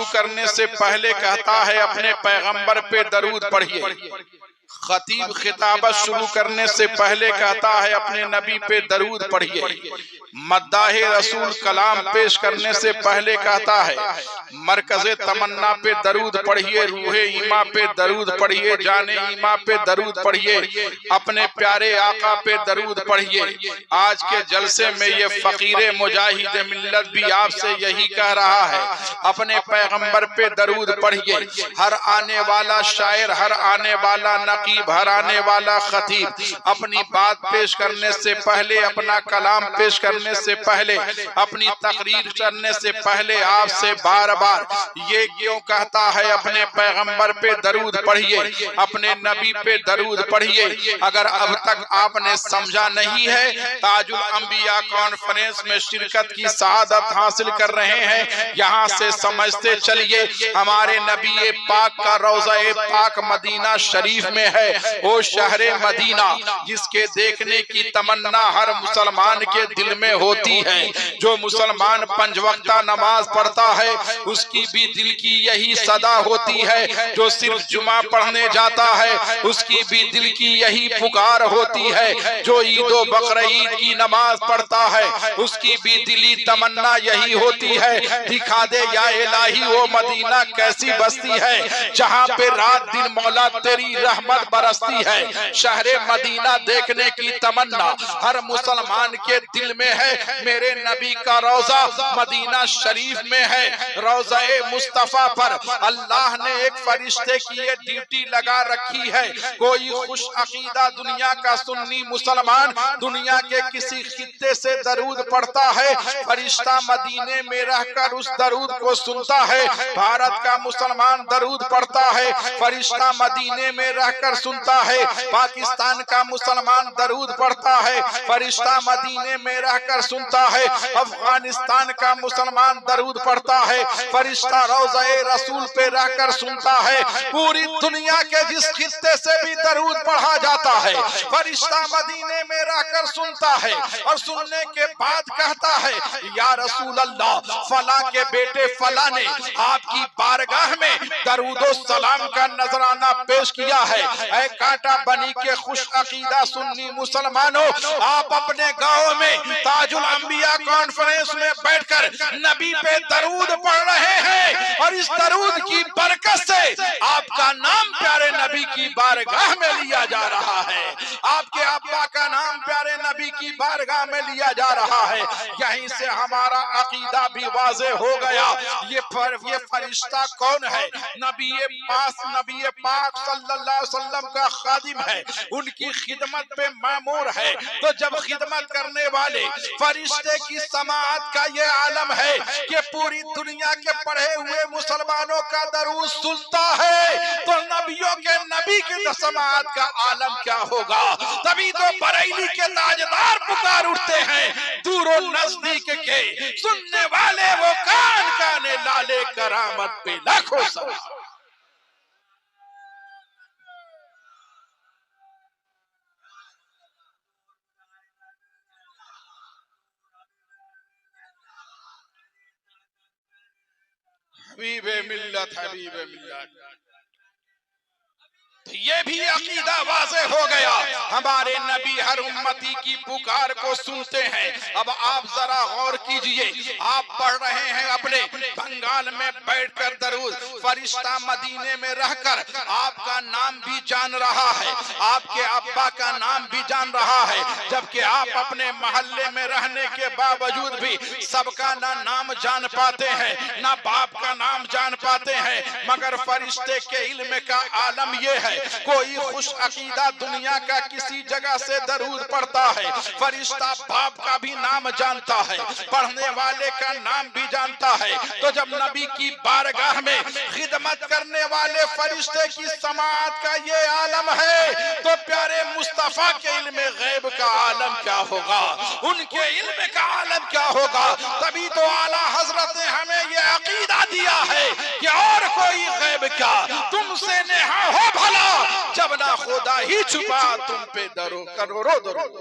शुरू करने से पहले कहता है अपने पैगंबर पे दरूद पढ़िए। खतीब खिताबत शुरू करने से पहले कहता है अपने नबी पे दरूद पढ़िए। मद्दाह रसूल कलाम पेश करने से पहले कहता है मरकज़े तमन्ना पे दरूद पढ़िए, रूहे ईमा पे दरूद पढ़िए, जाने ईमा पे दरूद पढ़िए, अपने प्यारे आका पे दरूद पढ़िए। आज के जलसे में ये फकीर मुजाहिद मिल्लत भी आपसे यही कह रहा है, अपने पैगंबर पे दरूद पढ़िए। हर आने वाला शायर, हर आने वाला नकीब, हर आने वाला खतीब अपनी बात पेश करने से पहले, अपना कलाम पेश करने से पहले, अपनी तकरीर करने से पहले आपसे बार बार ये क्यों कहता है अपने पैगंबर पे दरूद पढ़िए, अपने नबी पे दरूद पढ़िए। अगर अब तक आपने समझा नहीं है, ताजुल अंबिया कॉन्फ्रेंस में शिरकत की सआदत हासिल कर रहे हैं, यहाँ से समझते चलिए हमारे नबी पाक का रोज़ा पाक मदीना शरीफ में है। वो शहरे मदीना जिसके देखने की तमन्ना हर मुसलमान के दिल में होती है। जो मुसलमान पंज वक्ता नमाज पढ़ता है उसकी भी दिल की यही सदा होती है। जो सिर्फ जुमा पढ़ने जाता है उसकी भी दिल की यही पुकार होती है। जो ईद व बकरीद की नमाज पढ़ता है उसकी भी दिली तमन्ना यही होती है, दिखा दे या इलाही वो मदीना कैसी बस्ती है जहाँ पे रात दिन मौला तेरी रहमत बरसती है। शहरे मदीना देखने की तमन्ना हर मुसलमान के दिल में है। मेरे नबी का रोजा मदीना शरीफ में है। रोजा मुस्तफा पर अल्लाह ने एक फरिश्ते की ये ड्यूटी लगा रखी है। कोई खुश अकीदा दुनिया का सुन्नी मुसलमान दुनिया के किसी खित्ते से दरूद पढ़ता है, फरिश्ता मदीने में रहकर उस दरूद को सुनता है। भारत का मुसलमान दरूद पढ़ता है, फरिश्ता मदीने में रहकर सुनता है। पाकिस्तान का मुसलमान दरूद पढ़ता है, फरिश्ता मदीने में रहकर सुनता है। अफगानिस्तान का मुसलमान दरूद पढ़ता है, फरिश्ता रोज़े रसूल पे रहकर सुनता है। पूरी दुनिया के जिस खित्ते से भी दरूद पढ़ा जाता है फरिश्ता मदीने में रहकर सुनता है और सुनने के बाद कहता है या रसूल अल्लाह, फला के बेटे फला ने आपकी बारगाह में दरूदो सलाम का नजराना पेश किया है। ऐ कांटा बनी के खुश अकीदा सुन्नी मुसलमानों, आप अपने गाँव में ताजुल अंबिया कॉन्फ्रेंस में बैठकर नबी पे दरूद पढ़ रहे हैं और इस दरूद की बरकत से आपका नाम प्यारे नबी की बारगाह में लिया जा रहा है। आपके अब्बा का नाम प्यारे नबी की बारगाह में लिया जा रहा है। यहीं से हमारा अकीदा भी वाज़े हो गया। ये फरिश्ता कौन है? नबी पाक सल्लल्लाहु अलैहि वसल्लम का खादिम है, उनकी खिदमत पे मामूर है। तो जब खिदमत करने वाले फरिश्ते की समाअत का ये आलम है कि पूरी दुनिया के पढ़े हुए मुसलमानों का दरूद सुनता है, तो नबियों के नबी की समाअत का आलम क्या होगा? तभी तो बरेली के ताजदार पुकार उठते हैं, दूरो नजदीक के सुनने वाले वो कान काने लाले करामत पे लाखों सवार। हबीबे मिल्लत, हबीबे मिल्लत। ये भी अकीदा वाज़े हो गया, हमारे नबी हर उम्मती की पुकार को सुनते हैं। अब आप जरा गौर कीजिए, आप पढ़ रहे हैं अपने बंगाल में बैठकर दरूद, फरिश्ता मदीने में रहकर आपका नाम भी जान रहा है, आपके अब्बा का नाम भी जान रहा है, जबकि आप अपने मोहल्ले में रहने के बावजूद भी सबका ना नाम जान पाते हैं, ना बाप का नाम जान पाते हैं। मगर फरिश्ते के इल्म का आलम ये है, कोई खुश अकीदा दुनिया का किसी जगह से दरूद पढ़ता है, फरिश्ता बाप का भी नाम जानता है, पढ़ने वाले का नाम भी जानता है। तो जब नबी की बारगाह में खिदमत करने वाले फरिश्ते की समाअत का ये आलम है, तो प्यारे मुस्तफा के इल्म गैब का आलम क्या होगा? उनके इल्म का आलम क्या होगा? तभी तो आला हजरत ने हमें ये अकीदा दिया है कि और कोई गैब क्या, तुमसे नेहा हो भला जब ना खुदा ही छुपा तुम पे दरो करोड़ों दरूद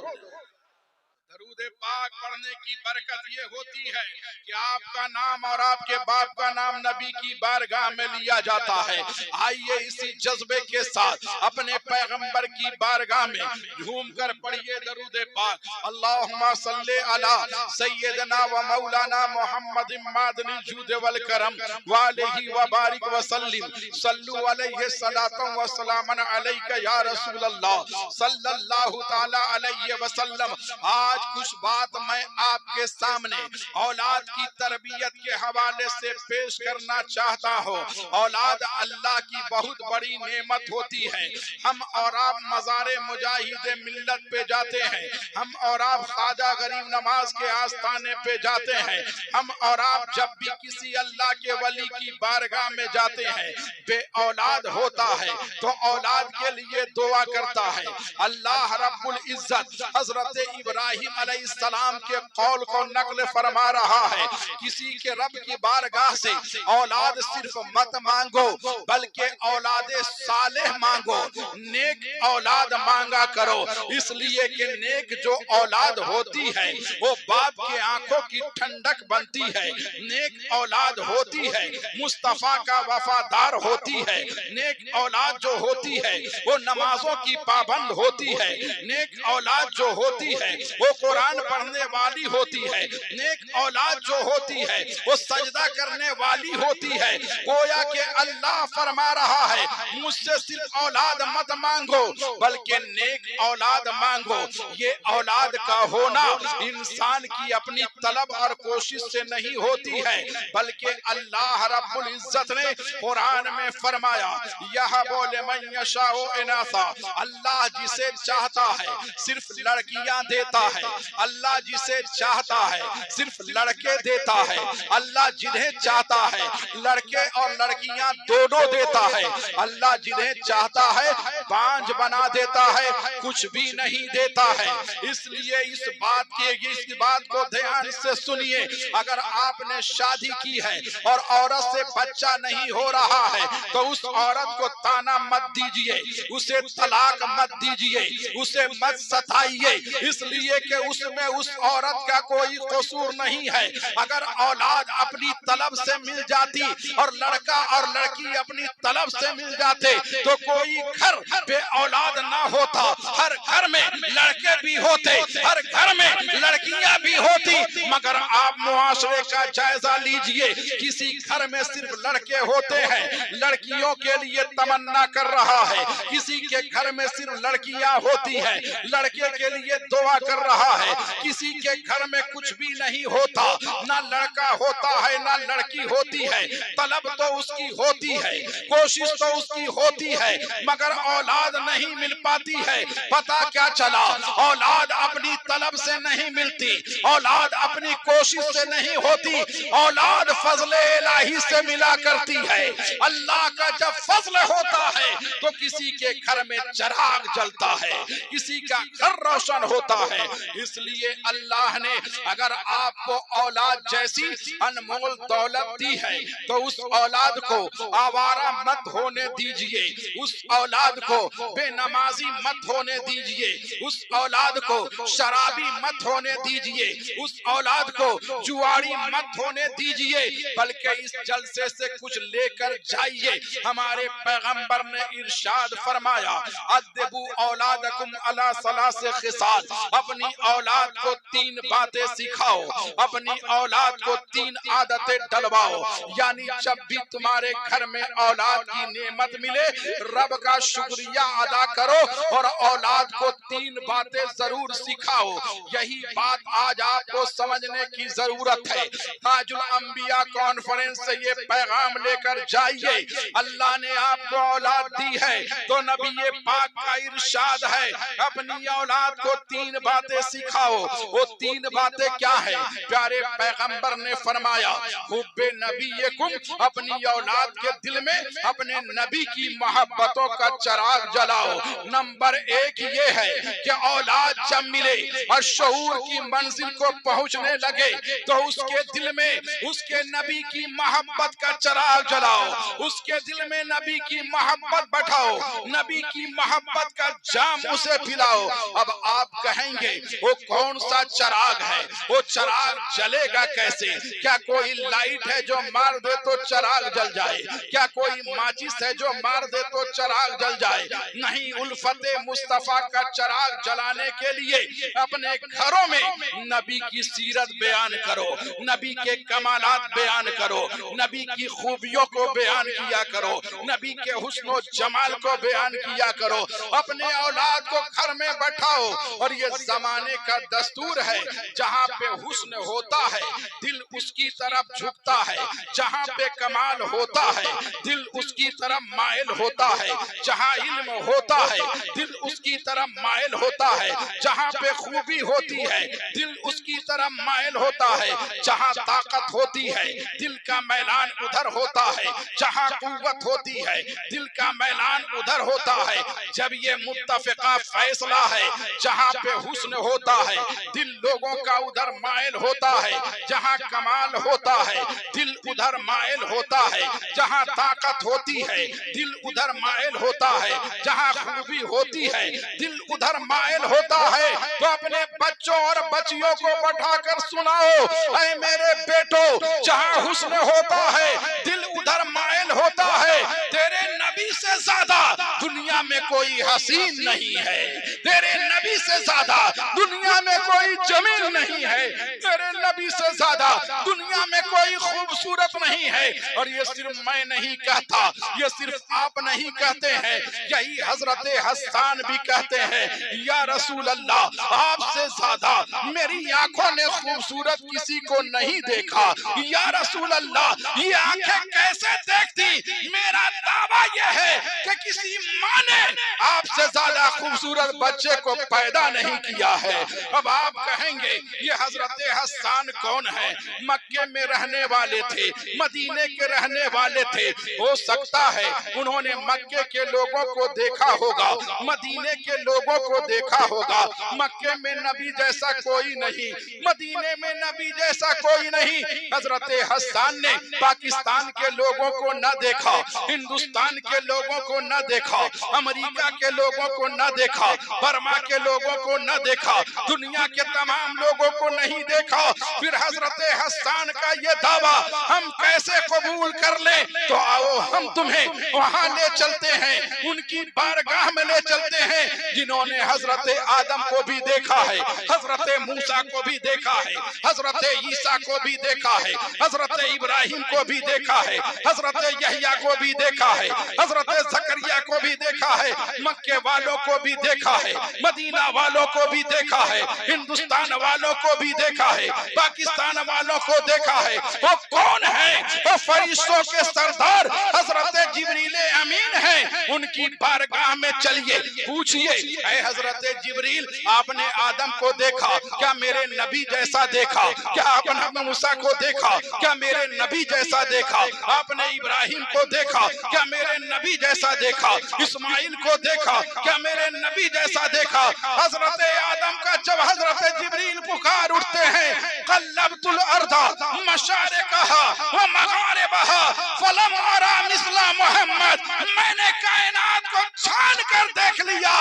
दरूद पाक पढ़ने की बरकत ये होती है कि आपका नाम और आपके बाप का नाम नबी की बारगाह में लिया जाता है। आइए इसी जज्बे के साथ अपने पैगंबर की बारगाह में झूम कर पढ़िए दरूद पाक। अल्लाहुम्मा सल्ले अला सय्यदना व मौलाना मुहम्मद मादनी जूद वल करम वालेही व बारिक व सल्लिम सल्लु अलैहि सलातन व सलामन अलैका या रसूल अल्लाह सल्लल्लाहु ताला अलैहि वसल्लम। आज कुछ बात मैं आपके सामने औलाद की तरबियत के हवाले से पेश करना चाहता हूँ। औलाद अल्लाह की बहुत बड़ी नेमत होती है। हम और आप मज़ारे मुजाहिदे मिल्लत पे जाते हैं, हम और आप ख्वाजा गरीब नवाज के आस्थाने पे जाते हैं, हम और आप जब भी किसी अल्लाह के वली की बारगाह में जाते हैं, बे औलाद होता है तो औलाद के लिए दुआ करता है। अल्लाह रब्बुल इज्जत हजरत इब्राहिम अलैहिस्सलाम के कौल को नकल फरमा रहा है, किसी के रब की बारगाह से औलाद सिर्फ मत मांगो बल्कि औलादे सालेह मांगो, नेक औलाद मांगा करो। इसलिए कि नेक जो औलाद होती है वो बाप के आंखों की ठंडक बनती है। नेक औलाद होती है मुस्तफा का वफादार होती है। नेक औलाद जो होती है वो नमाजों की पाबंद होती है। नेक औलाद जो होती है वो कुरान पढ़ने वाली होती है। नेक औलाद जो होती है वो सजदा करने वाली होती है। गोया के अल्लाह फरमा रहा है मुझसे सिर्फ औलाद मत मांगो बल्कि नेक औलाद मांगो। ये औलाद का होना इंसान की अपनी तलब और कोशिश से नहीं होती है बल्कि अल्लाह रब्बुल इज्जत ने कुरान में फरमाया यह बोले मन यशाओ इनासा, अल्लाह जिसे चाहता है सिर्फ लड़कियां देता है। अल्लाह जिसे चाहता है सिर्फ लड़के देता है। अल्लाह जिन्हें चाहता है लड़के और लड़कियां दोनों देता है। अल्लाह जिन्हें चाहता है बांझ बना देता है, कुछ भी नहीं देता है। इसलिए इस बात को ध्यान से सुनिए। अगर आपने शादी की है और औरत से बच्चा नहीं हो रहा है तो उस औरत को ताना मत दीजिए, उसे तलाक मत दीजिए, उसे मत सताइए, इसलिए कि उसमें उस औरत का कोई कसूर नहीं है। अगर औलाद अपनी तलब से मिल जाती और लड़का और लड़की अपनी तलब से मिल जाते तो कोई घर बे औलाद ना होता। हर घर में लड़के भी होते, हर घर में लड़कियां भी होती। मगर आप मुआशरे का जायजा लीजिए, किसी घर में सिर्फ लड़के होते हैं, लड़कियों के लिए तमन्ना कर रहा है। किसी के घर में सिर्फ लड़कियां होती हैं, लड़के के लिए दुआ कर रहा है। किसी के घर में कुछ भी नहीं होता, ना लड़का होता है ना लड़की होती है। तलब तो उसकी होती है, कोशिश तो उसकी होती है, मगर औलाद नहीं मिल पाती है। पता क्या चला, औलाद अपनी तलब से नहीं मिलती, औलाद अपनी कोशिश से नहीं होती, औलाद फजले इलाही से मिला करती है। अल्लाह का जब फजल होता है तो किसी के घर में चिराग जलता है, किसी का घर रोशन होता है। इसलिए अल्लाह ने अगर आपको औलाद जैसी अनमोल दौलत दी है तो उस औलाद को आवारा मत होने दीजिए, उस औलाद को बेनमाजी मत होने दीजिए, उस औलाद को शराबी मत होने दीजिए, उस औलाद को जुआरी मत होने दीजिए, बल्कि इस जलसे से कुछ लेकर जाइए। हमारे पैगंबर ने इरशाद फरमाया अद्दबू औलादकुम अला सलासे खिसाल, अपनी औलाद को 3 बातें सिखाओ, अपनी औलाद को 3 आदतें डलवाओ। यानी जब भी तुम्हारे घर में औलाद की नेमत मिले रब का शुक्रिया अदा करो और औलाद को 3 बातें जरूर सिखाओ। यही बात आज आपको समझने की जरूरत है। ताजुल अंबिया कॉन्फ्रेंस से ये पैगाम लेकर जाइए। अल्लाह ने आपको औलाद दी है तो नबी पाक का इरशाद है अपनी औलाद को 3 बातें सिखाओ। वो 3 बातें क्या है? प्यारे पैगंबर ने फरमाया हुब्बे नबीयकुम, अपनी औलाद के दिल में अपने नबी की मोहब्बतों का चराग चराग जलाओ। नंबर एक ये है कि औलाद जब मिले और शऊर की मंजिल को पहुंचने लगे तो उसके दिल में उसके नबी की मोहब्बत का चराग जलाओ, उसके दिल में नबी की मोहब्बत बैठाओ, नबी की मोहब्बत का जाम उसे पिलाओ। अब आप कहेंगे वो कौन सा चराग है, वो चराग जलेगा कैसे? क्या कोई लाइट है जो मार दे तो चराग जल जाए? क्या कोई माचिस है जो मार दे तो चराग जल जाए? नहीं, उल्फते मुस्तफा का चराग जलाने के लिए अपने घरों में नबी की सीरत बयान करो, नबी के कमालात बयान करो, नबी की खूबियों को बयान किया करो, नबी के हुस्न जमाल को बयान किया करो। अपने औलाद को घर में बैठाओ। और ये जमाने का दस्तूर है, जहाँ पे हुस्न होता है दिल उसकी तरफ झुकता है, जहाँ पे कमाल होता है दिल उसकी तरफ माइल होता है, जहाँ इल्म होता है दिल उसकी तरफ माइल होता है, जहाँ पे खूबी होती है दिल उसकी तरफ माइल होता है, जहाँ ताकत होती है दिल का मैलान उधर होता है, जहाँ कुव्वत होती है दिल का मैलान उधर होता है। जब ये मुत्तफिका फैसला है, जहाँ पे हुस्न होता है दिल लोगों का उधर माइल होता है, जहाँ कमाल होता है दिल उधर माइल होता है, जहाँ ताकत होती है दिल उधर माइल होता है, जहाँ खूबी होती है दिल उधर माइल होता है। तो अपने बच्चों और बच्चियों को बैठाकर सुनाओ, ऐ मेरे बेटो, जहाँ हुस्न होता है दिल उधर माइल होता है। तेरे नबी से ज्यादा दुनिया में कोई हसीन नहीं है, तेरे नबी से ज्यादा दुनिया में कोई जमील नहीं है, तेरे नबी से ज्यादा दुनिया में कोई खूबसूरत नहीं है। और ये सिर्फ मैं नहीं कहता, ये सिर्फ आप नहीं कहते हैं, यही हजरत हसन भी कहते हैं, या रसूल अल्लाह, आपसे ज्यादा मेरी आंखों ने खूबसूरत किसी को नहीं देखा। या रसूल अल्लाह, ये आंखें कैसे देखती? मेरा दावा यह है कि किसी माँ ने आपसे ज्यादा खूबसूरत बच्चे को पैदा नहीं किया है। अब आप कहेंगे ये हजरत हसन कौन है? मक्के में रहने वाले थे, मदीने के रहने वाले थे। हो सकता है उन्होंने मक्के के लोगों को देखा होगा, मदीने के लोगों को देखा होगा। मक्के में नबी जैसा कोई नहीं, मदीने में नबी जैसा कोई नहीं। हजरत हसन ने पाकिस्तान के लोगों को न देखा, हिंदुस्तान के लोगों को न देखा, अमेरिका के लोगों को न देखा, बर्मा के लोगों को न देखा, दुनिया के तमाम लोगों को नहीं देखा। फिर हजरत हसन का ये दावा हम कैसे कबूल कर ले? तो आओ हम तुम्हें वहां ले चलते हैं, उनकी बारगाह में ले चलते हैं जिन्होंने हजरत आदम को भी देखा है, हजरत मूसा को भी देखा है, हजरत ईसा को भी देखा है, हजरत इब्राहिम को भी देखा है, हजरत यहया को भी देखा है, हजरत जकरिया को भी देखा है, मक्के वालों को भी देखा है, मदीना वालों को भी देखा है, हिंदुस्तान वालों को भी देखा है, पाकिस्तान वालों को देखा है। वो कौन है? वो फरिश्तों के सरदार हजरत जिब्रील अमीन हैं। उनकी बारगाह में चलिए, पूछिए, ऐ हजरत जिब्रील, आपने आदम को देखा क्या? मेरे नबी जैसा देखा क्या? आपने मूसा को देखा क्या? मेरे नबी जैसा देखा? आपने इब्राहिम को देखा क्या? मेरे नबी जैसा देखा? इस्माइल को देखा क्या? मेरे नबी जैसा देखा? हजरत आदम का जब हजरत जिब्रील पुकार उठते हैं, कल्लबतुल अर्दा मशारिकहा व मगारिबहा फलम अरा मिस्ला मोहम्मद, मैंने कायनात को छान कर देख लिया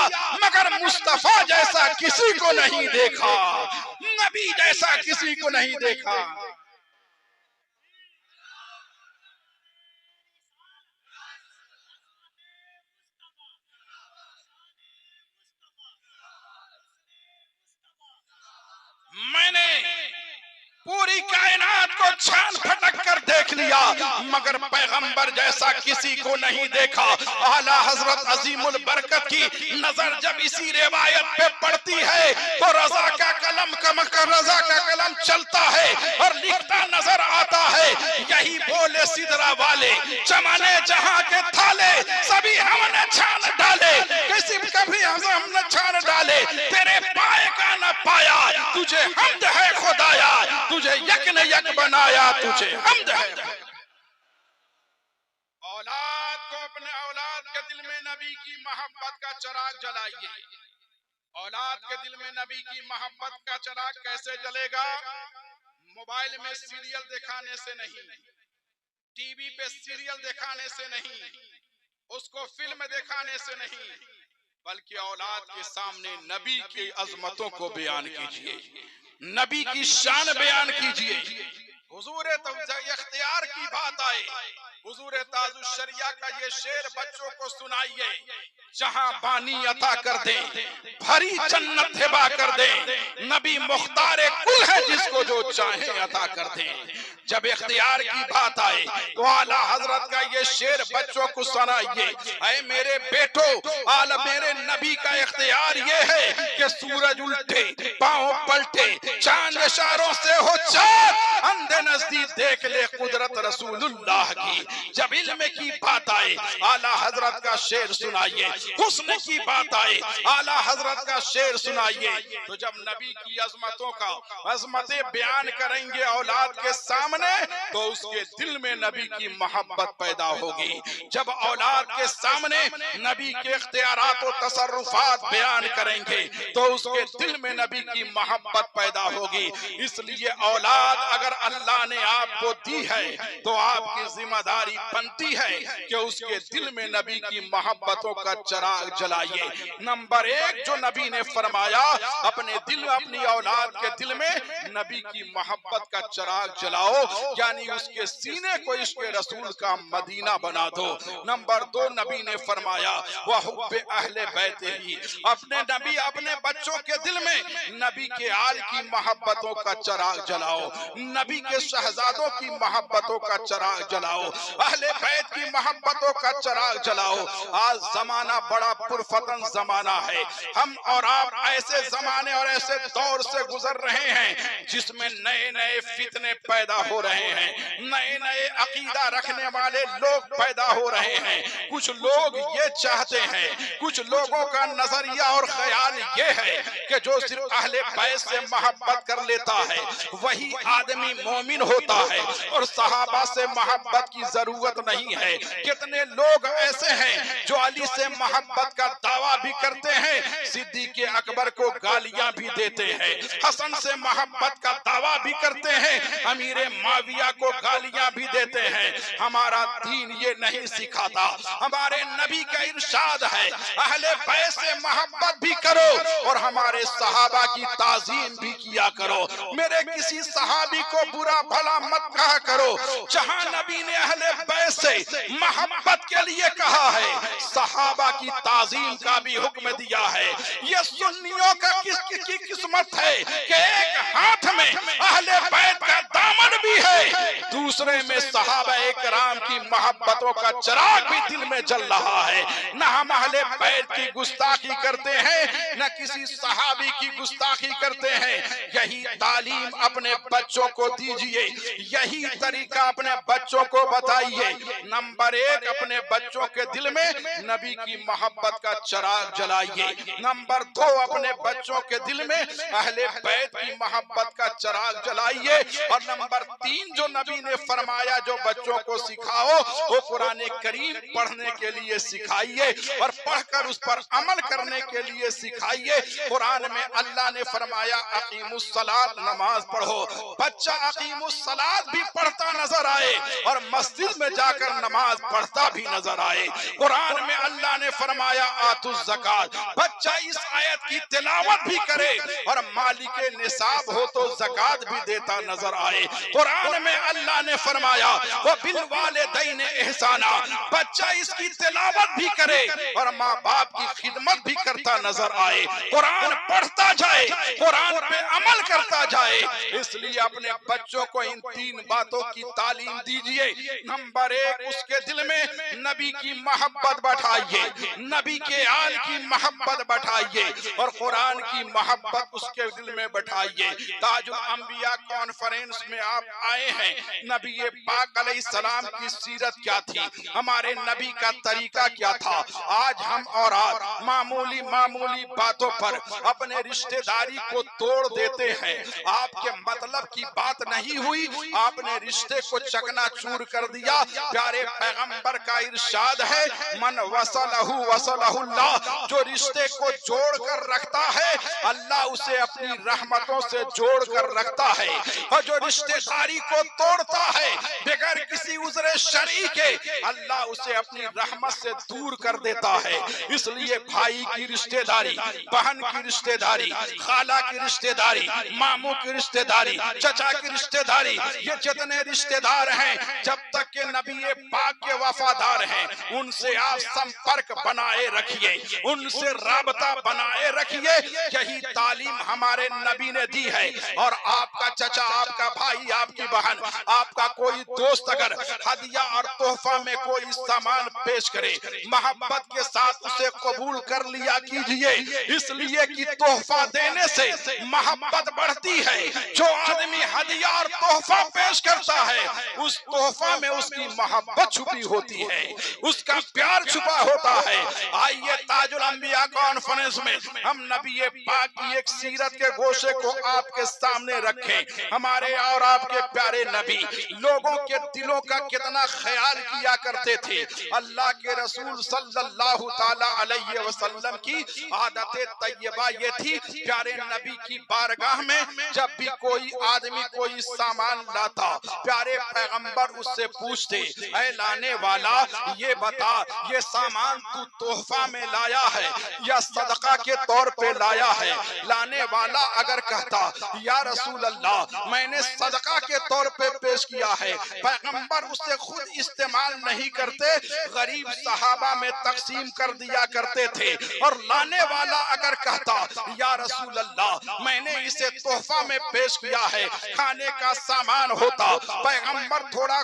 मगर मुस्तफा जैसा किसी को नहीं देखा, नबी जैसा किसी को नहीं देखा। मैंने पूरी कायनात को छान फटक कर देख लिया मगर पैगंबर जैसा किसी को नहीं देखा। आला हजरत अजीमुल बरकत की नजर जब इसी रिवायत पे पड़ती है तो रजा का कलम चलता है और लिखता नजर आता है, यही बोले सिदरा वाले चमने जहां के थाले सभी हमने छान डाले, किसी कभी हमने छान डाले, तेरे पाए का न पाया, तुझे हमद है खुदाया, तुझे यक ने यक बनाया, तुझे हमद है। औलाद को अपने औलाद के दिल में नबी की मोहब्बत का चिराग जलाइए। औलाद के दिल में नबी की मोहब्बत का चिराग कैसे जलेगा? मोबाइल में सीरियल दिखाने से नहीं, टीवी पे सीरियल दिखाने से नहीं, उसको फिल्म दिखाने से नहीं, बल्कि औलाद के सामने नबी की अजमतों को बयान कीजिए, नबी की शान बयान कीजिए। हुजूर इख्तियार की बात आए, हुजूर ताजुश शरिया का ये शेर बच्चों को सुनाइए। जहां बानी अता कर दे, भरी जन्नत हिबा कर दे, नबी मुख्तार कुल है, जिसको जो चाहे अता कर दे। जब इख्तियार की बात आए तो आला हजरत का ये शेर बच्चों को सुनाइए। ऐ मेरे बेटो, आला मेरे नबी का इख्तियार ये है कि सूरज उल्टे, पांव पलटे, चांद इशारों से हो चार, अंधे नजदीक देख ले कुदरत रसूलुल्लाह की। जब इल्म की बात आए आला हजरत का शेर सुनाइए, हुस्न की बात आए आला हजरत का शेर सुनाइए। तो जब नबी की अजमतों का अजमतें बयान करेंगे औलाद के सामने, तो उसके दिल में नबी की मोहब्बत पैदा होगी। जब औलाद के सामने नबी के इख्तियारात और तसर्रुफात बयान करेंगे, तो उसके दिल में नबी की मोहब्बत पैदा होगी। इसलिए औलाद अगर अल्लाह ने आपको दी है, तो आपकी जिम्मेदारी बनती है कि उसके दिल में नबी की मोहब्बतों का चिराग जलाइए। नंबर एक जो नबी ने फरमाया, अपने दिल में, अपनी औलाद के दिल में नबी की मोहब्बत का चिराग जलाओ, यानी उसके सीने को इश्क़ रसूल का मदीना बना दो। नंबर दो नबी ने फरमाया, वह हुब्बे अहले बैत ही, अपने नबी अपने बच्चों के दिल में नबी के आल की मोहब्बतों का चिराग जलाओ, नबी के शहजादों की मोहब्बतों का चिराग जलाओ, अहले बैत की मोहब्बतों का चिराग जलाओ। आज जमाना बड़ा पुरफतन जमाना है। हम और आप ऐसे जमाने और ऐसे दौर से गुजर रहे हैं जिसमें नए नए फितने पैदा हो रहे हैं, नए नए अकीदा रखने वाले लोग पैदा हो रहे हैं। कुछ लोग ये चाहते हैं, कुछ लोगों का नजरिया और ख्याल ये है कि जो सिर्फ अहले बैत से मोहब्बत कर लेता है वही आदमी मोमिन होता है, और सहाबा से मोहब्बत की जरूरत नहीं है। कितने लोग ऐसे हैं जो अली से मोहब्बत का दावा भी करते हैं, सिद्दीक़ अकबर को गालियां भी देते हैं, हसन से मोहब्बत का दावा भी करते हैं, अमीर माविया को गालियां भी देते हैं। हमारा दीन ये नहीं सिखाता। हमारे नबी का इरशाद है, अहले बैत से मोहब्बत भी करो और हमारे सहाबा की ताजीम भी किया करो। मेरे किसी सहाबी को बुरा भला मत कहा करो। जहां नबी ने अहले बैत से मोहब्बत के लिए कहा है, सहाबा की ताजीम का भी हुक्म दिया है। ये सुन्नियों का किसकी किस्मत है कि एक हाथ में अहले बैत का दामन भी है, दूसरे में सहाबा इकराम की मोहब्बतों का चिराग भी दिल में जल रहा है। न हम अहले बैत की गुस्ताखी करते हैं, न किसी सहाबी की गुस्ताखी करते हैं। यही तालीम अपने बच्चों को दीजिए, यही तरीका अपने बच्चों को बताइए। नंबर एक, अपने बच्चों के दिल में नबी की मोहब्बत का चिराग जलाइए। नंबर दो, अपने बच्चों के दिल में अहले बैत की मोहब्बत का चिराग जलाइए। और नंबर तीन जो नबी ने फरमाया, जो बच्चों को सिखाओ, वो कुरान करीम पढ़ने के लिए सिखाइए और पढ़कर उस पर अमल करने के लिए सिखाइए। कुरान में अल्लाह ने फरमाया, अकीमुस्सलात, नमाज पढ़ो। बच्चा अकीमुस्सलात भी पढ़ता नजर आए और मस्जिद में जाकर नमाज पढ़ता भी नजर आए। कुरान में अल्लाह ने फरमाया, आतुज़ ज़कात, बच्चा इस आयत की तिलावत भी करे और मालिके निसाब हो तो ज़कात भी देता नजर आए। कुरान में अल्लाह ने फरमाया, वो बिल वालिदैन एहसाना, बच्चा इसकी तिलावत भी करे और माँ बाप की खिदमत भी करता नजर आए। कुरान पढ़ता जाए, कुरान पे अमल करता जाए। इसलिए अपने बच्चों को इन तीन बातों की तालीम दीजिए। नंबर एक, उसके दिल में नबी की मोहब्बत बैठाइए, नबी के आल की मोहब्बत बैठाइए और कुरान की मोहब्बत उसके दिल में बैठाइए। ताजुल अंबिया कॉन्फ्रेंस में आप आए हैं, नबी पाक अलैहिस्सलाम की सीरत क्या थी, हमारे नबी का तरीका क्या था। आज हम और आप मामूली मामूली बातों पर अपने रिश्तेदारी को तोड़ देते हैं। आपके मतलब की बात नहीं हुई, आपने रिश्ते को चकनाचूर कर दिया। प्यारे पैगंबर का इरशाद है, मन वसलहु वसलहुल्लाह, जो रिश्ते को जोड़ कर रखता है अल्लाह उसे अपनी रहमतों से जोड़ कर रखता है, और जो रिश्तेदारी को तोड़ता है बगैर किसी उज़्र शरई के अल्लाह उसे अपनी रहमत से दूर कर देता है। इसलिए भाई की रिश्तेदारी, बहन की रिश्तेदारी, खाला की रिश्तेदारी, मामू की रिश्तेदारी, चचा की रिश्तेदारी, ये जितने रिश्तेदार हैं जब तक के नबी पाक के वफादार हैं उनसे आप संपर्क बनाए रखिए, उनसे राबता बनाए रखिए। यही तालीम हमारे नबी ने दी है। और आपका चचा, आपका भाई, आपकी बहन, आपका कोई दोस्त अगर हदिया और तोहफा में कोई सामान पेश करे, मोहब्बत के साथ उसे कबूल कर लिया कीजिए, इसलिए कि तोहफा देने से मोहब्बत बढ़ती है। जो आदमी हदिया और तोहफा पेश करता है उस तोहफा में उसकी मोहब्बत छुपी होती है, उसका प्यार छुपा होता है। आइए ताजुल अंबिया कॉन्फ्रेंस में हम नबी पाक की एक सीरत के गोशे को आपके सामने रखें। हमारे और आपके प्यारे नबी लोगों के दिलों का कितना ख्याल किया करते थे। अल्लाह के रसूल सल्लल्लाहु ताला अलैहि वसल्लम की आदत तैयबा ये थी, प्यारे नबी की बारगाह में जब भी कोई आदमी कोई सामान लाता, प्यारे पैगंबर उससे पूछते, ऐ लाने वाला ये बता, ये सामान तू तोहफा में लाया है या सदका के तौर पे लाया है? लाने वाला अगर कहता, या रसूल अल्लाह मैंने सदका के तौर पे पेश किया है, पैगंबर उससे खुद इस्तेमाल नहीं करते, गरीब सहाबा में तकसीम कर दिया करते थे। और लाने वाला अगर कहता, या रसूल अल्लाह मैंने इसे तोहफा में पेश किया है, खाने का सामान होता, पैगंबर थोड़ा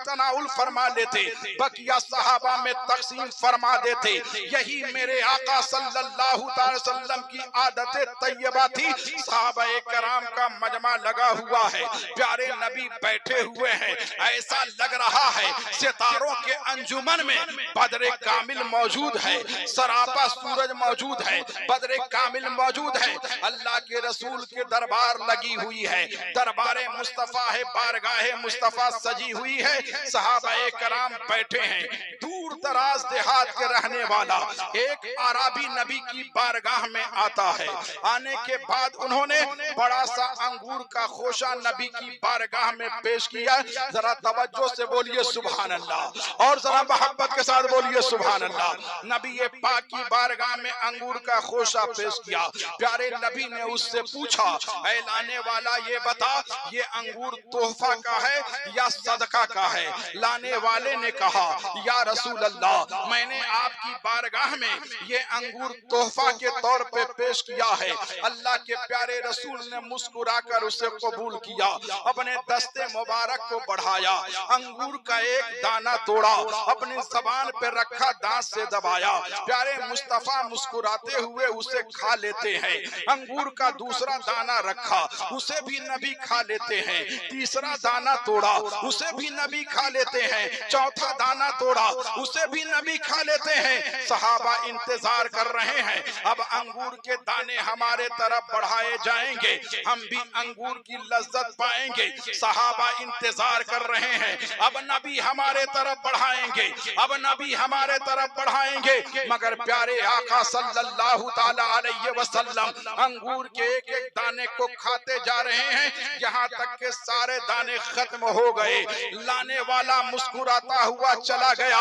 तनाउल फरमा लेते, बकिया सहाबा में तकसीम फरमा देते। यही मेरे आका सल्लल्लाहु अलैहि वसल्लम की आदत तैयबा थी। सहाबाए कराम का मजमा लगा हुआ है, प्यारे नबी बैठे हुए हैं, ऐसा लग रहा है सितारों के अंजुमन में बदरे कामिल मौजूद है, सरापा सूरज मौजूद है, बदरे कामिल मौजूद है। अल्लाह के रसूल के दरबार लगी हुई है, दरबारे मुस्तफा है, बारगाहे मुस्तफा सजी हुई है, सहाबाए कराम बैठे हैं। दूर दराज देहात के रहने वाला एक अराबी नबी की बारगाह में आता है। आने के बाद उन्होंने बड़ा सा अंगूर का खोशा नबी की बारगाह में पेश किया। जरा तवज्जो से बोलिए सुभान अल्लाह, और जरा मोहब्बत के साथ बोलिए सुभान अल्लाह। नबी पाक की बारगाह में अंगूर का खोशा पेश किया। प्यारे नबी ने उससे पूछा, ऐ लाने वाला ये बता, ये अंगूर तोहफा का है या सदका का है? लाने वाले ने कहा, या रसूल अल्लाह मैंने आपकी बारगाह में ये अंगूर तोहफा के तौर पे पेश किया है। अल्लाह के प्यारे रसूल ने मुस्कुराकर उसे कबूल किया, अपने दस्ते मुबारक को बढ़ाया, अंगूर का एक दाना तोड़ा, अपनी जबान पे रखा, दांत से दबाया। प्यारे मुस्तफा मुस्कुराते हुए उसे खा लेते हैं। अंगूर का दूसरा दाना रखा, उसे भी नबी खा लेते हैं। तीसरा दाना तोड़ा, उसे भी नबी खा लेते हैं। चौथा दाना तोड़ा, उसे भी नबी खा लेते हैं। सहाबा इंतजार कर रहे हैं, अब अंगूर के दाने हमारे तरफ बढ़ाए जाएंगे, हम भी अंगूर की लज्जत पाएंगे। सहाबा इंतजार कर रहे हैं, अब नबी हमारे तरफ बढ़ाएंगे, अब नबी हमारे तरफ बढ़ाएंगे। मगर प्यारे आका सल्लल्लाहु ताला अलैहि वसल्लम अंगूर के एक एक दाने को खाते जा रहे हैं, यहाँ तक के सारे दाने खत्म हो गए। लाने वाला मुस्कुराता हुआ चला गया।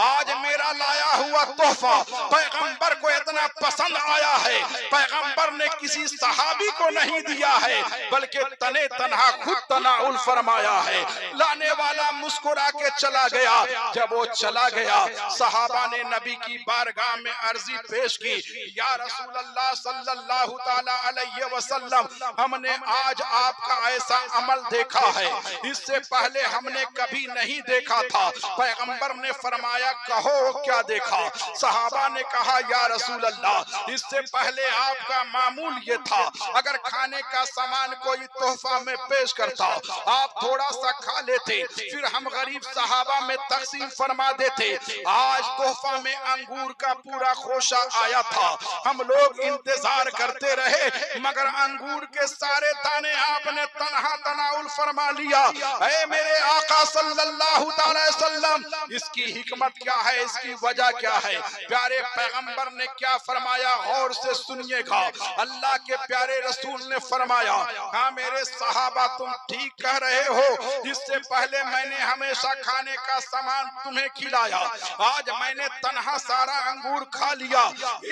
आज मेरा लाया हुआ तोहफा पैगंबर को इतना पसंद आया है, पैगंबर ने किसी सहाबी को नहीं दिया है, बल्कि तने तन्हा खुद तनाउल फरमाया है। लाने वाला मुस्कुरा के चला गया। जब वो चला गया, सहाबा ने नबी की बारगाह में अर्जी पेश की, या रसूल अल्लाह सल्लल्लाहु ताला अलैहि वसल्लम हमने आज आपका ऐसा अमल देखा है, इससे पहले हमने कभी नहीं देखा था। पैगंबर ने फरमाया, कहो क्या देखा? सहाबा ने कहा, या रसूल अल्लाह इससे पहले आपका मामूल ये था, अगर खाने का सामान कोई तोहफा में पेश करता, आप थोड़ा सा खा लेते, फिर हम गरीब सहाबा में तकसीम फरमा देते। आज तोहफा में अंगूर का पूरा खोशा आया था, हम लोग इंतजार करते रहे, मगर अंगूर के सारे दाने आपने तन्हा तनाउल फरमा लिया। ऐ मेरे आका सल्लल्लाहु अलैहि वसल्लम, इसकी हिकमत क्या है, इसकी वजह क्या है। प्यारे पैगंबर ने क्या फरमाया, गौर से सुनिएगा। अल्लाह के प्यारे रसूल ने फरमाया, हाँ मेरे सहाबा तुम ठीक कह रहे हो, इससे पहले मैंने हमेशा खाने का सामान तुम्हें खिलाया, आज मैंने तन्हा सारा अंगूर खा लिया।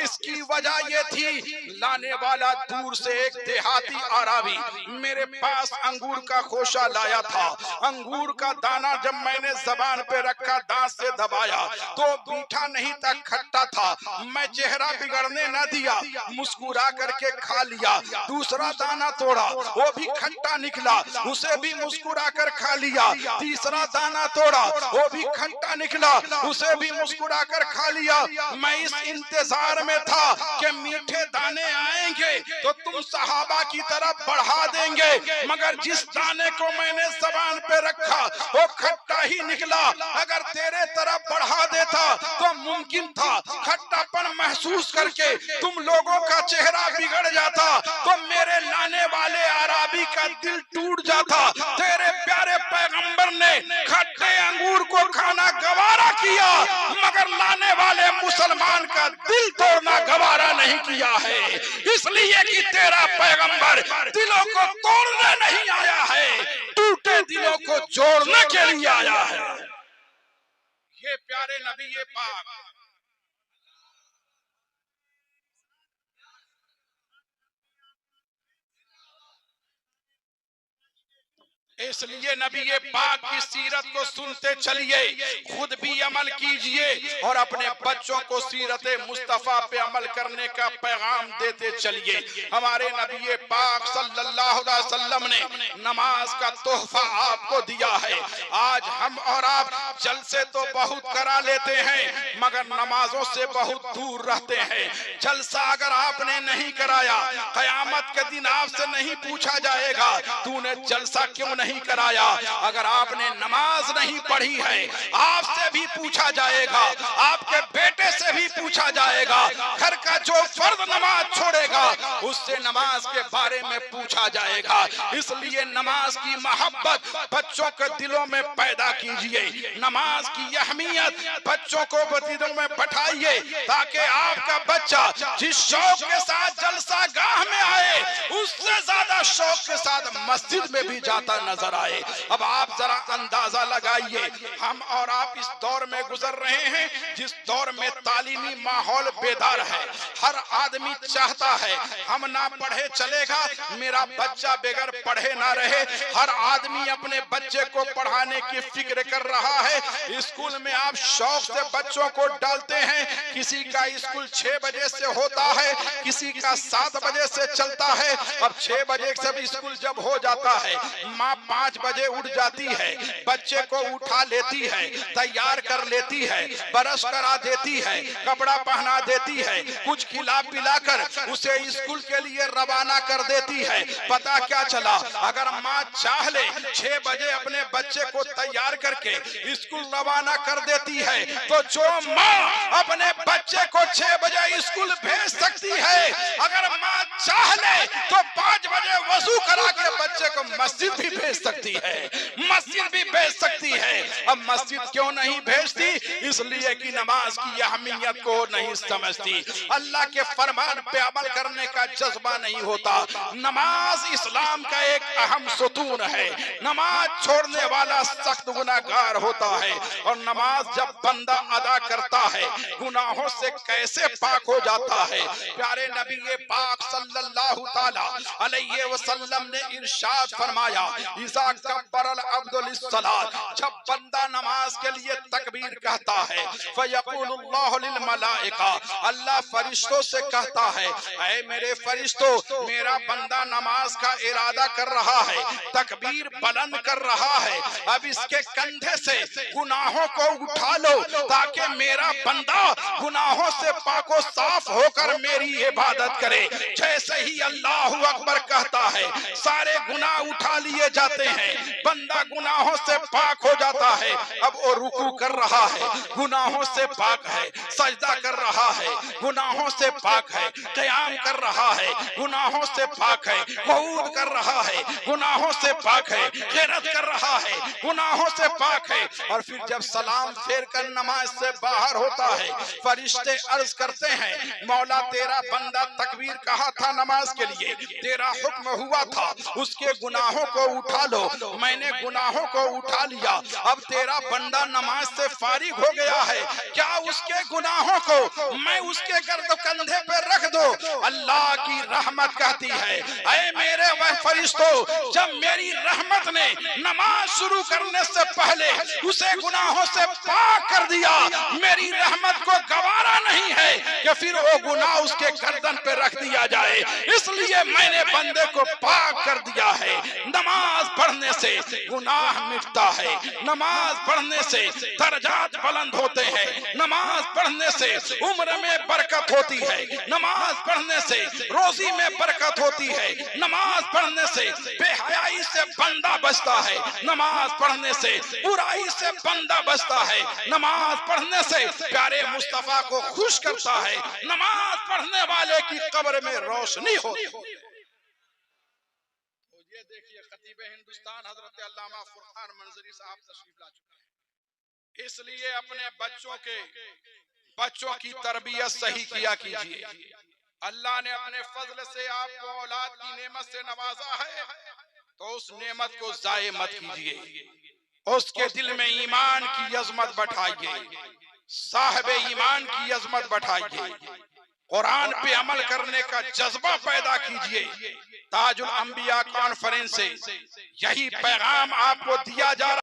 इसकी वजह ये थी, लाने वाला दूर से एक देहाती आराबी मेरे पास अंगूर का खोशा लाया था। अंगूर का दाना जब मैंने जबान पे रखा, दांत से दबाया तो मीठा नहीं था, खट्टा था। मैं चेहरा बिगड़ने न दिया, मुस्कुरा करके खा लिया। दूसरा दाना तोड़ा, वो भी खट्टा निकला, उसे भी मुस्कुरा कर खा लिया। तीसरा दाना तोड़ा, वो भी खट्टा निकला, उसे भी मुस्कुरा कर खा लिया। मैं इस इंतजार में था कि मीठे दाने आएंगे तो तुम सहाबा की तरफ बढ़ा देंगे, मगर जिस दाने को मैंने जबान पे रखा वो खट्टा ही निकला। अगर तेरे तरफ बढ़ा देता तो मुमकिन था खट्टापन महसूस करके तुम लोगों का चेहरा बिगड़ जाता, तो मेरे लाने वाले आराबी का दिल टूट जाता। तेरे प्यारे पैगंबर ने खट्टे अंगूर को खाना गवारा किया, मगर लाने वाले मुसलमान का दिल तोड़ना गवारा नहीं किया है। इसलिए कि तेरा पैगंबर दिलों को तोड़ने नहीं आया है, टूटे दिलों को जोड़ने के लिए आया है। ये प्यारे नबी ये पाक इसलिए नबी ये पाक की सीरत को सुनते चलिए, खुद भी अमल कीजिए और अपने बच्चों को सीरत मुस्तफा पे अमल करने का पैगाम देते चलिए। हमारे नबी ये पाक सल्लल्लाहु अलैहि वसल्लम ने नमाज का तोहफा आपको दिया है। आज हम और आप जलसे तो बहुत करा लेते हैं, मगर नमाजों से बहुत दूर रहते हैं। जलसा अगर आपने नहीं कराया, कयामत के दिन आपसे नहीं पूछा जाएगा तूने जलसा क्यों नहीं कराया। अगर आपने नमाज नहीं पढ़ी है, आपसे भी पूछा जाएगा, आपके बेटे से भी पूछा जाएगा। घर का जो फर्द नमाज छोड़ेगा उससे नमाज के बारे में पूछा जाएगा। इसलिए नमाज की मोहब्बत बच्चों के दिलों में पैदा कीजिए, नमाज की अहमियत बच्चों को दिलों में बैठाइए, ताकि आपका बच्चा जिस शौक के साथ जलसा गाह में आए, उससे ज्यादा शौक के साथ मस्जिद में भी जाता नजर आए। अब आप जरा अंदाजा लगाइए, हम और आप इस दौर में गुजर रहे हैं जिस दौर में तालीमी माहौल बेदार है। हर आदमी चाहता है हम ना पढ़े चलेगा, मेरा बच्चा बगैर पढ़े ना रहे। हर आदमी अपने बच्चे को पढ़ाने की फिक्र कर रहा है। स्कूल में आप शौक से बच्चों को डालते हैं, किसी का स्कूल 6 बजे से होता है, किसी का 7 बजे से चलता है। अब 6 बजे से स्कूल जब हो जाता है, माँ 5 बजे उठ जाती है, बच्चे को उठा लेती है, तैयार कर लेती है, ब्रश करा देती है, कपड़ा पहना देती है, कुछ खिला पिलाकर उसे स्कूल के लिए रवाना कर देती है। पता क्या चला, अगर माँ चाह ले 6 बजे अपने बच्चे को तैयार करके स्कूल रवाना कर देती है, तो जो माँ अपने बच्चे को 6 बजे स्कूल भेज सकती है, अगर माँ चाह ले तो 5 बजे वजू करा के बच्चे को मस्जिद भी भेज सकती है, मस्जिद भी भेज सकती है। अब मस्जिद क्यों नहीं भेजती? इसलिए कि नमाज की अहमियत को नहीं समझती, अल्लाह के फरमान पे अमल करने का जज्बा नहीं होता। नमाज इस्लाम का एक अहम सुतून है, नमाज छोड़ने वाला सख्त गुनाहगार होता है। और नमाज जब बंदा अदा करता है, गुनाहों से कैसे पाक हो जाता है। प्यारे नबी पाक सल्लल्लाहु ताला अलैहि वसल्लम ने इरशाद फरमाया, इज़ा कब्बरल अब्दुल इस्सलात, जब बंदा नमाज के लिए तकबीर कहता है, फयक़ुलुल्लाहु लिल मलाइका, अल्लाह फरिश्तों से कहता है, ऐ मेरे फरिश्तों, मेरा बंदा नमाज का इरादा कर रहा है, तकबीर बुलंद कर रहा है, अब इसके कंधे से गुनाहों को उठा लो ताकि मेरा बंदा गुनाह गुनाहों से पाको साफ होकर मेरी इबादत करे। जैसे ही अल्लाहु अकबर कहता है सारे गुनाह उठा लिए जाते हैं, बंदा गुनाहों से पाक हो जाता है। अब वो रुकू कर रहा है, गुनाहों से पाक है, सजदा कर रहा है, गुनाहों से पाक है, क़याम कर रहा है, गुनाहों से पाक है, क़ुऊद कर रहा है, गुनाहों से पाक है, क़िरात कर रहा है, गुनाहों से पाक है। और फिर जब सलाम फेर कर नमाज से बाहर होता है, फरिश्ते अर्ज करते हैं मौला तेरा बंदा तकबीर कहा था नमाज के लिए, तेरा हुक्म हुआ था उसके गुनाहों को उठा लो, मैंने गुनाहों को उठा लिया, अब तेरा बंदा नमाज से फारिग हो गया है, क्या उसके गुनाहों को मैं उसके गर्द कंधे पे रख दो? अल्लाह की रहमत कहती है ऐ मेरे वह फरिश्तों, जब मेरी रहमत ने नमाज शुरू करने से पहले उसे गुनाहों से पाक कर दिया, मेरी रहमत को गवारा नहीं है कि फिर वो गुनाह उसके गर्दन पे रख दिया जाए, इसलिए मैंने बंदे को पाक कर दिया है। नमाज पढ़ने से गुनाह मिटता है, नमाज पढ़ने से दर्जात बुलंद होते हैं, नमाज पढ़ने से उम्र में बरकत होती है, नमाज पढ़ने से रोजी में बरकत होती है, नमाज पढ़ने से बेहयाई से बंदा बचता है, नमाज पढ़ने से बुराई से बंदा बचता है, नमाज पढ़ने से प्यारे मुस्तफा को खुश करता है, नमाज पढ़ने वाले की कब्र में रोशनी होती है। तो ये देखिए खतीब हिंदुस्तान हजरत अल्लामा फुरकान मंजरी साहब तशरीफ ला चुके हैं। इसलिए अपने बच्चों की तरबियत सही किया कीजिए। अल्लाह ने अपने फजल से आपको औलाद की नेमत से नवाजा है, तो उस नेमत को जाये मत कीजिए, उसके दिल में ईमान की अजमत बैठाइए, साहिब ईमान की अजमत बैठाइए, कुरान पे अमल करने का जज्बा पैदा कीजिए। ताजुल अंबिया कॉन्फ्रेंस से यही पैगाम आपको दिया जा रहा है।